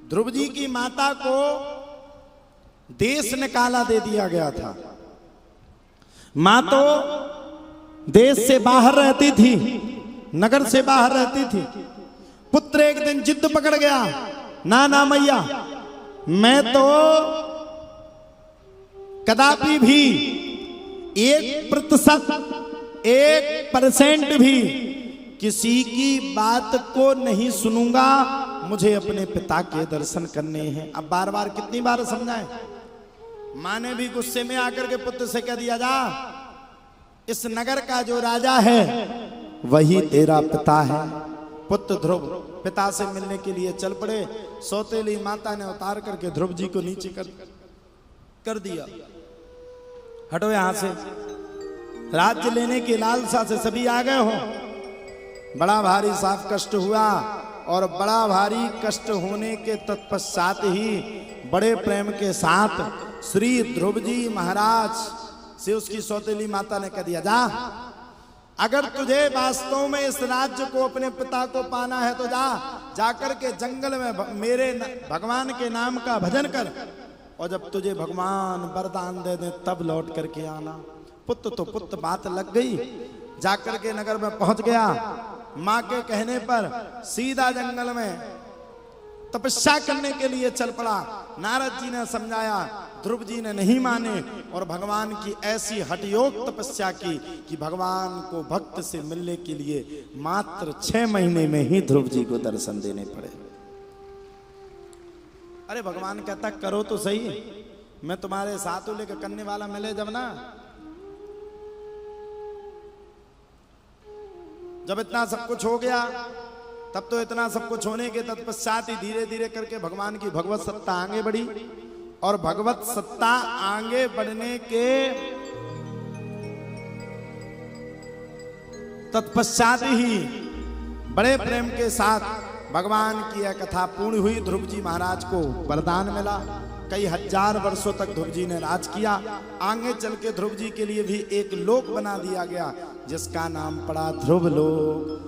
ध्रुव जी की माता को देश निकाला दे दिया गया था। मां तो देश से बाहर रहती थी, नगर से बाहर रहती थी। पुत्र एक दिन जिद पकड़ गया, ना मैया, मैं तो कदापि भी 1% भी किसी की बात को नहीं सुनूंगा, मुझे अपने पिता के दर्शन करने हैं। अब बार बार कितनी बार समझाएं। मां ने भी गुस्से में आकर के पुत्र से कह दिया, जा, इस नगर का जो राजा है वही तेरा पिता है। पुत्र ध्रुव पिता से मिलने के लिए चल पड़े। सौतेली माता ने उतार करके ध्रुव जी को नीचे कर दिया। हटो यहां से, राज्य लेने की लालसा से सभी आ गए हो। बड़ा भारी साफ कष्ट हुआ, और बड़ा भारी कष्ट होने के तत्पश्चात ही बड़े प्रेम के साथ श्री ध्रुव जी महाराज से उसकी सौतेली माता ने कह दिया, जा, अगर तुझे वास्तव में इस राज्य को, अपने पिता को पाना है तो जाकर के जंगल में मेरे भगवान के नाम का भजन कर, और जब तुझे भगवान वरदान दे दे तब लौट करके आना। पुत्र तो पुत्र, बात लग गई। जाकर के नगर में पहुंच गया। मां के कहने पर सीधा जंगल में तपस्या करने के लिए चल पड़ा। नारद जी ने समझाया, ध्रुव जी ने नहीं माने, और भगवान की ऐसी हठयोग तपस्या की कि भगवान को भक्त से मिलने के लिए मात्र 6 महीने में ही ध्रुव जी को दर्शन देने पड़े। अरे भगवान कहता, करो तो सही, मैं तुम्हारे साथ हूं, लेकर करने वाला मिले जब ना। जब इतना सब कुछ हो गया, तब तो इतना सब कुछ होने के तत्पश्चात ही धीरे धीरे करके भगवान की भगवत सत्ता आगे बढ़ी, और भगवत सत्ता आगे बढ़ने के तत्पश्चात ही बड़े प्रेम के साथ भगवान की यह कथा पूर्ण हुई। ध्रुव जी महाराज को वरदान मिला। कई हजार वर्षों तक ध्रुव जी ने राज किया। आगे चल के ध्रुव जी के लिए भी एक लोक बना दिया गया, जिसका नाम पड़ा ध्रुव लोक।